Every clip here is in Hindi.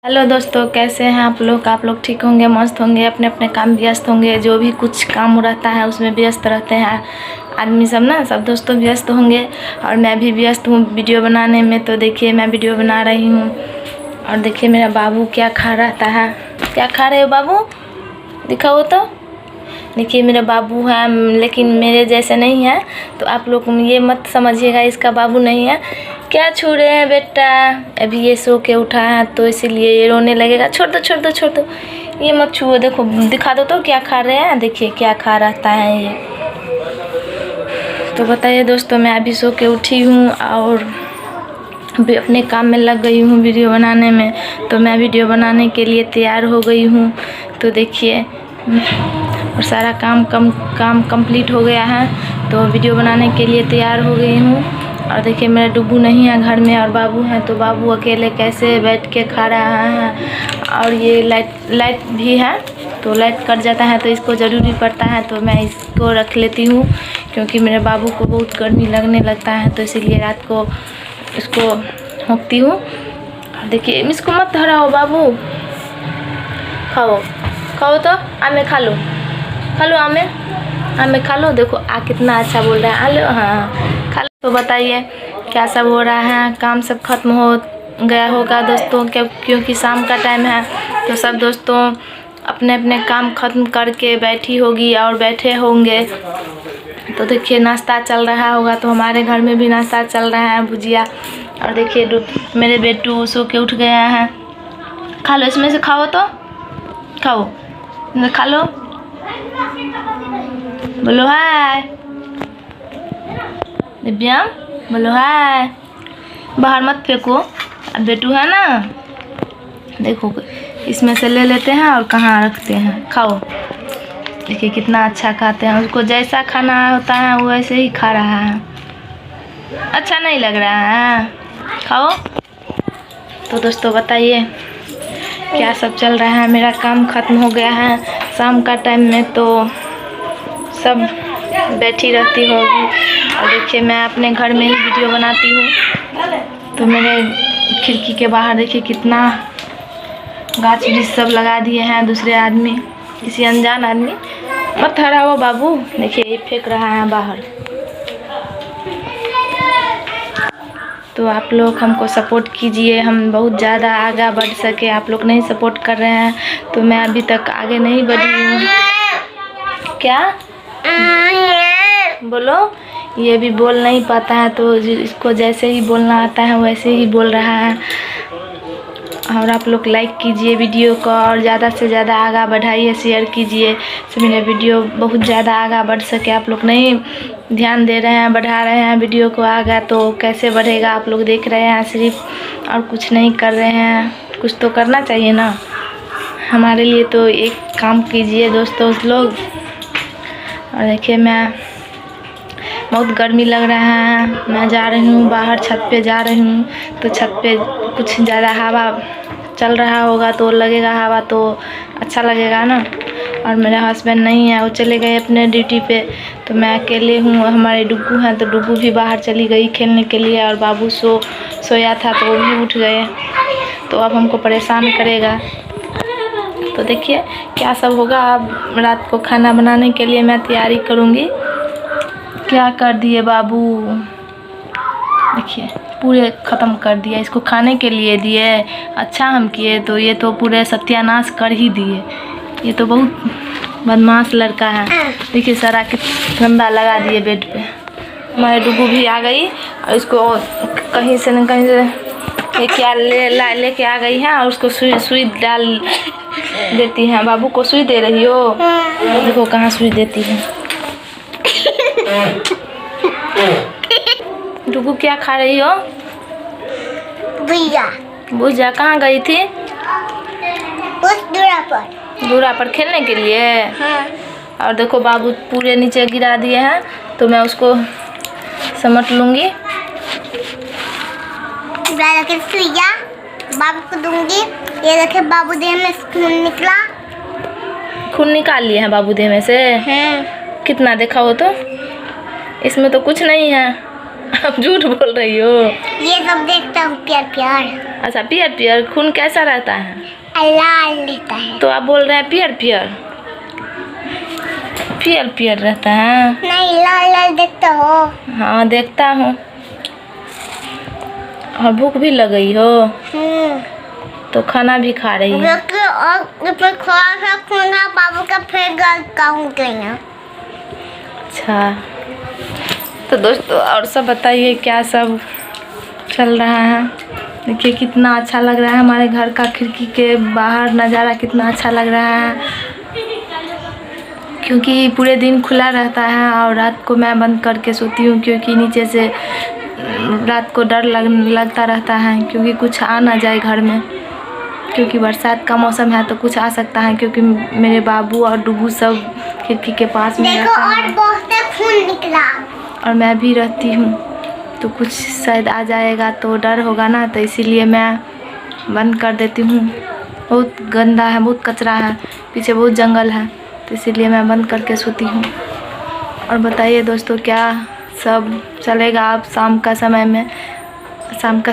हेलो दोस्तों, कैसे हैं आप लोग ठीक होंगे, मस्त होंगे, अपने अपने काम व्यस्त होंगे। जो भी कुछ काम रहता है उसमें व्यस्त रहते हैं आदमी सब ना, सब दोस्तों व्यस्त होंगे और मैं भी व्यस्त हूँ वीडियो बनाने में। तो देखिए मैं वीडियो बना रही हूँ और देखिए मेरा बाबू क्या खा रहता है। क्या खा रहे हो बाबू, दिखाओ तो। देखिए मेरा बाबू है, लेकिन मेरे जैसे नहीं है, तो आप लोग ये मत समझिएगा इसका बाबू नहीं है। क्या छू रहे हैं बेटा, अभी ये सो के उठा है तो इसीलिए ये रोने लगेगा। छोड़ दो छोड़ दो छोड़ दो, ये मत छुओ। देखो दिखा दो तो क्या खा रहे हैं, देखिए क्या खा रहता है ये। तो बताइए दोस्तों, मैं अभी सो के उठी हूँ और अभी अपने काम में लग गई हूँ वीडियो बनाने में। तो मैं वीडियो बनाने के लिए तैयार हो गई हूँ। तो देखिए और सारा काम कंप्लीट हो गया है, तो वीडियो बनाने के लिए तैयार हो गई हूँ। और देखिए मेरा डुब्बू नहीं है घर में और बाबू है, तो बाबू अकेले कैसे बैठ के खा रहा है। और ये लाइट भी है, तो लाइट कट जाता है तो इसको ज़रूरी पड़ता है, तो मैं इसको रख लेती हूँ क्योंकि मेरे बाबू को बहुत गर्मी लगने लगता है, तो इसीलिए रात को इसको होंकती हूँ। देखिए इसको मत धराओ बाबू, खाओ खाओ तो आमे खा लो आमे खा लो। देखो कितना अच्छा बोल रहा है, आ लो हाँ खा लो। तो बताइए क्या सब हो रहा है, काम सब खत्म हो गया होगा दोस्तों, क्योंकि शाम का टाइम है, तो सब दोस्तों अपने अपने काम खत्म करके बैठी होगी और बैठे होंगे। तो देखिए नाश्ता चल रहा होगा, तो हमारे घर में भी नाश्ता चल रहा है, भुजिया। और देखिए मेरे बेटू सो के उठ गया है। खा लो इसमें से, खाओ तो खाओ, खा लो, बोलो हाय दिव्या, बोलो हाय। बाहर मत फेंको, अब बेटू है ना, देखो इसमें से ले लेते हैं और कहाँ रखते हैं। खाओ, देखिए कितना अच्छा खाते हैं, उसको जैसा खाना होता है वो वैसे ही खा रहा है। अच्छा नहीं लग रहा है, खाओ। तो दोस्तों बताइए क्या सब चल रहा है। मेरा काम खत्म हो गया है, शाम का टाइम में तो सब बैठी रहती होगी। और देखिए मैं अपने घर में ही वीडियो बनाती हूँ, तो मेरे खिड़की के बाहर देखिए कितना गाछ वृक्ष सब लगा दिए हैं दूसरे आदमी, किसी अनजान आदमी। मत हराओ बाबू, देखिए ये फेंक रहा है बाहर। तो आप लोग हमको सपोर्ट कीजिए, हम बहुत ज़्यादा आगे बढ़ सके। आप लोग नहीं सपोर्ट कर रहे हैं तो मैं अभी तक आगे नहीं बढ़ी हूँ। क्या बोलो, ये भी बोल नहीं पाता है, तो इसको जैसे ही बोलना आता है वैसे ही बोल रहा है। और आप लोग लाइक कीजिए वीडियो को और ज़्यादा से ज़्यादा आगे बढ़ाइए, शेयर कीजिए, तो मेरा वीडियो बहुत ज़्यादा आगे बढ़ सके। आप लोग नहीं ध्यान दे रहे हैं, बढ़ा रहे हैं वीडियो को आगे, तो कैसे बढ़ेगा। आप लोग देख रहे हैं सिर्फ और कुछ नहीं कर रहे हैं, कुछ तो करना चाहिए ना हमारे लिए। तो एक काम कीजिए दोस्तों लोग। और देखिए मैं बहुत गर्मी लग रहा है, मैं जा रही हूँ बाहर, छत पे जा रही हूँ। तो छत पे कुछ ज़्यादा हवा चल रहा होगा तो लगेगा हवा, तो अच्छा लगेगा ना। और मेरे हस्बैंड नहीं है, वो चले गए अपने ड्यूटी पे, तो मैं अकेले हूँ। हमारे डुग्गू हैं, तो डुग्गू भी बाहर चली गई खेलने के लिए, और बाबू सोया था तो वो भी उठ गए, तो अब हमको परेशान करेगा। तो देखिए क्या सब होगा। अब रात को खाना बनाने के लिए मैं तैयारी करूँगी। क्या कर दिए बाबू, देखिए पूरे ख़त्म कर दिया, इसको खाने के लिए दिए, अच्छा हम किए, तो ये तो पूरे सत्यानाश कर ही दिए। ये तो बहुत बदमाश लड़का है। देखिए सारा गंदा लगा दिए बेड पे। हमारे डुगू भी आ गई और इसको कहीं से न कहीं से क्या लेके आ गई है और उसको सुई डाल देती है। बाबू को सुई दे रही हो, देखो कहाँ सुई देती है। डुगू क्या खा रही हो, भुजिया। कहाँ गई थी, उस दूरा पर खेलने के लिए। हाँ। और देखो बाबू पूरे नीचे गिरा दिए हैं, तो मैं उसको समेट लूँगी। सुइया बाबू को दूंगी। ये देखे बाबू देह में खून निकला, खून निकाल लिए हैं बाबू देह में से। हाँ। कितना देखा हो तो, इसमें तो कुछ नहीं है। अब झूठ बोल रही हो? ये सब देखता हूँ प्यार प्यार। अच्छा पियर पियर खून कैसा रहता है? लाल रहता है। तो आप बोल रहे हैं पियर पियर? पियर पियर रहता है? नहीं लाल लाल देखता हो? हाँ देखता हूँ। और भूख भी लग गई हो तो खाना भी खा रही है? और फिर थोड़ा सा खूंगा बाबू का फिर खाऊंगे ना। अच्छा तो दोस्तों और सब बताइए क्या सब चल रहा है। देखिए कितना अच्छा लग रहा है, हमारे घर का खिड़की के बाहर नज़ारा कितना अच्छा लग रहा है, क्योंकि पूरे दिन खुला रहता है और रात को मैं बंद करके सोती हूँ, क्योंकि नीचे से रात को डर लगता रहता है क्योंकि कुछ आ ना जाए घर में, क्योंकि बरसात का मौसम है तो कुछ आ सकता है, क्योंकि मेरे बाबू और डुगू सब खिड़की के पास में देखो रहता और है बहुत खून निकला और मैं भी रहती हूँ, तो कुछ शायद आ जाएगा तो डर होगा ना, तो इसीलिए मैं बंद कर देती हूँ। बहुत गंदा है, बहुत कचरा है, पीछे बहुत जंगल है, तो इसीलिए मैं बंद करके सोती हूँ। और बताइए दोस्तों क्या सब चलेगा। आप शाम का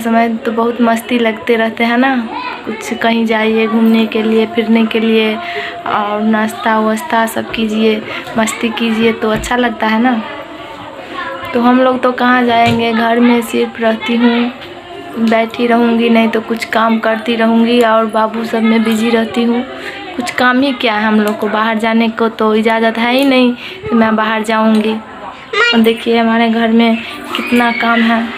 समय तो बहुत मस्ती लगते रहते हैं ना, कुछ कहीं जाइए घूमने के लिए फिरने के लिए और नाश्ता वास्ता सब कीजिए, मस्ती कीजिए तो अच्छा लगता है ना। तो हम लोग तो कहाँ जाएंगे, घर में सिर्फ रहती हूँ, बैठी रहूँगी, नहीं तो कुछ काम करती रहूँगी और बाबू सब में बिजी रहती हूँ। कुछ काम ही क्या है, हम लोग को बाहर जाने को तो इजाज़त है ही नहीं कि मैं बाहर जाऊँगी। और देखिए हमारे घर में कितना काम है,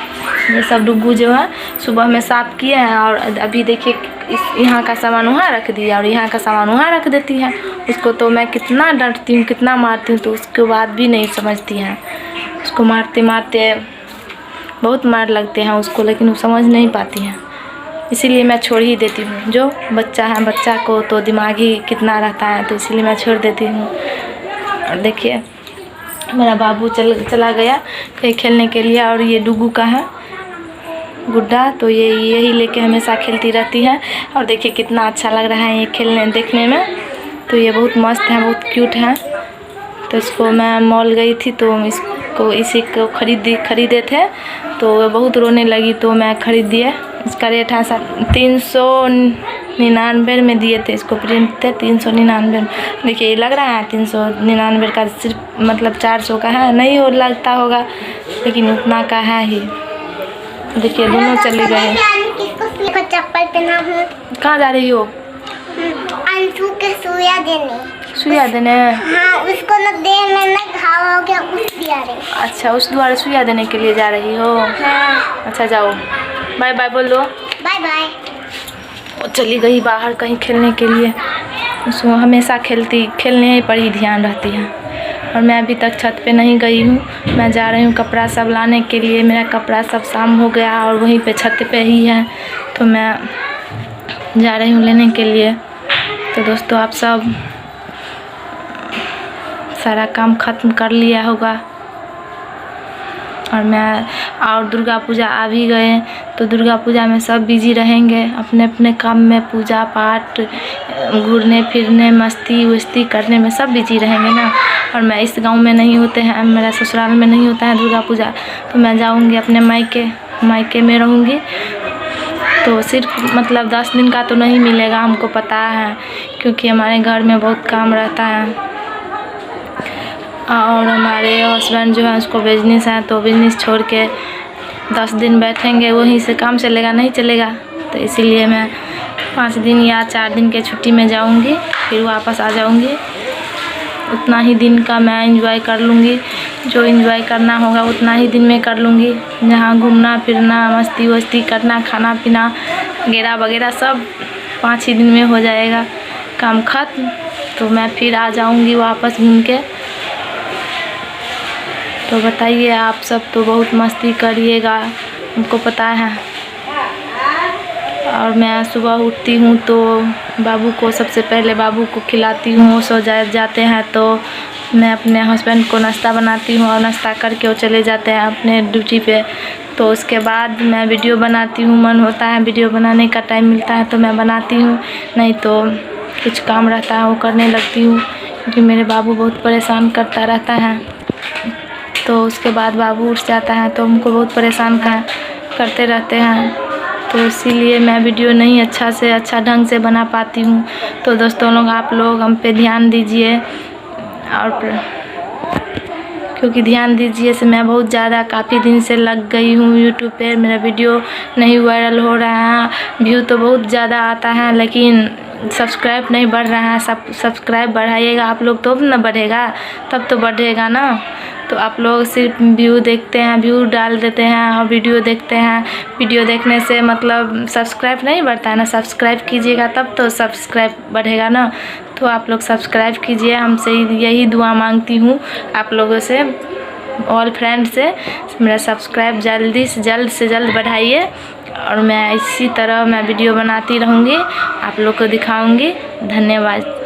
ये सब डुग्गू जो है सुबह में साफ़ किए हैं और अभी देखिए इस यहाँ का सामान वहाँ रख दिया और यहाँ का सामान वहाँ रख देती है। उसको तो मैं कितना डांटती हूँ, कितना मारती हूँ, तो उसके बाद भी नहीं समझती हैं। उसको मारते मारते बहुत मार लगते हैं उसको, लेकिन वो समझ नहीं पाती हैं, इसीलिए मैं छोड़ ही देती हूँ। जो बच्चा है, बच्चा को तो दिमाग ही कितना रहता है, तो इसीलिए मैं छोड़ देती हूँ। और देखिए मेरा बाबू चला गया कहीं खेलने के लिए और ये डुगू का है गुड्डा, तो ये यही लेके हमेशा खेलती रहती है। और देखिए कितना अच्छा लग रहा है ये खेलने देखने में, तो ये बहुत मस्त है, बहुत क्यूट है। तो इसको मैं मॉल गई थी तो इसी को खरीदे थे, तो वो बहुत रोने लगी तो मैं खरीद दिए। इसका रेट है 399 में दिए थे, इसको प्रिंट थे 399। देखिए ये लग रहा है 399 का, सिर्फ मतलब 400 का है, नहीं हो लगता होगा लेकिन उतना का है ही। देखिए दोनों चले गए। चप्पल पहना हूँ। कहाँ जा रही हो? अंशु के सुइया देने। सुइया देने? हाँ उसको ना देह में ना घाव हो गया, उस द्वारे। अच्छा उस द्वारा सुइया देने के लिए जा रही हो? हाँ। अच्छा जाओ, बाय बाय बोल दो। Bye bye. वो चली गई बाहर कहीं खेलने के लिए, उसको हमेशा खेलने पर ही ध्यान रहती है। और मैं अभी तक छत पे नहीं गई हूँ, मैं जा रही हूँ कपड़ा सब लाने के लिए। मेरा कपड़ा सब शाम हो गया और वहीं पे छत पे ही है, तो मैं जा रही हूँ लेने के लिए। तो दोस्तों आप सब सारा काम ख़त्म कर लिया होगा और दुर्गा पूजा आ भी गए, तो दुर्गा पूजा में सब बिजी रहेंगे अपने अपने काम में, पूजा पाठ, घूमने फिरने, मस्ती वस्ती करने में सब बिजी रहेंगे ना। और मैं इस गांव में नहीं होते हैं, मेरा ससुराल में नहीं होता है दुर्गा पूजा, तो मैं जाऊंगी अपने मायके में रहूंगी। तो सिर्फ मतलब 10 दिन का तो नहीं मिलेगा, हमको पता है, क्योंकि हमारे घर में बहुत काम रहता है और हमारे हस्बैंड जो है उसको बिजनेस है, तो बिजनेस छोड़ के 10 दिन बैठेंगे, वहीं से काम चलेगा नहीं चलेगा। तो इसीलिए मैं 5 दिन या 4 दिन के छुट्टी में जाऊंगी, फिर वापस आ जाऊंगी। उतना ही दिन का मैं एंजॉय कर लूँगी, जो एंजॉय करना होगा उतना ही दिन में कर लूँगी। जहाँ घूमना फिरना, मस्ती वस्ती करना, खाना पीना वगैरह वगैरह सब 5 ही दिन में हो जाएगा, काम खत्म। तो मैं फिर आ जाऊंगी वापस घूम के। तो बताइए आप सब तो बहुत मस्ती करिएगा, हमको पता है। और मैं सुबह उठती हूँ तो बाबू को सबसे पहले बाबू को खिलाती हूँ, सो जाते हैं तो मैं अपने हस्बैंड को नाश्ता बनाती हूँ और नाश्ता करके वो चले जाते हैं अपने ड्यूटी पे। तो उसके बाद मैं वीडियो बनाती हूँ, मन होता है वीडियो बनाने का, टाइम मिलता है तो मैं बनाती हूँ, नहीं तो कुछ काम रहता है वो करने लगती हूँ, क्योंकि मेरे बाबू बहुत परेशान करता रहता है। तो उसके बाद बाबू उठ जाता है तो हमको बहुत परेशान करते रहते हैं। तो इसीलिए मैं वीडियो नहीं अच्छा ढंग से बना पाती हूँ। तो दोस्तों लोग, आप लोग हम पे ध्यान दीजिए, और क्योंकि ध्यान दीजिए से मैं बहुत ज़्यादा काफ़ी दिन से लग गई हूँ यूट्यूब पे। मेरा वीडियो नहीं वायरल हो रहा है, व्यू तो बहुत ज़्यादा आता है लेकिन सब्सक्राइब नहीं बढ़ रहा है। सब्सक्राइब बढ़ाइएगा आप लोग तो ना बढ़ेगा, तब तो बढ़ेगा ना। तो आप लोग सिर्फ व्यू देखते हैं, व्यू डाल देते हैं और वीडियो देखते हैं। वीडियो देखने से मतलब सब्सक्राइब नहीं बढ़ता है ना। सब्सक्राइब कीजिएगा तब तो सब्सक्राइब बढ़ेगा ना। तो आप लोग सब्सक्राइब कीजिए, हमसे यही दुआ मांगती हूँ आप लोगों से, ऑल फ्रेंड से। मेरा सब्सक्राइब जल्द से जल्द बढ़ाइए, और मैं इसी तरह मैं वीडियो बनाती रहूँगी, आप लोग को दिखाऊँगी। धन्यवाद।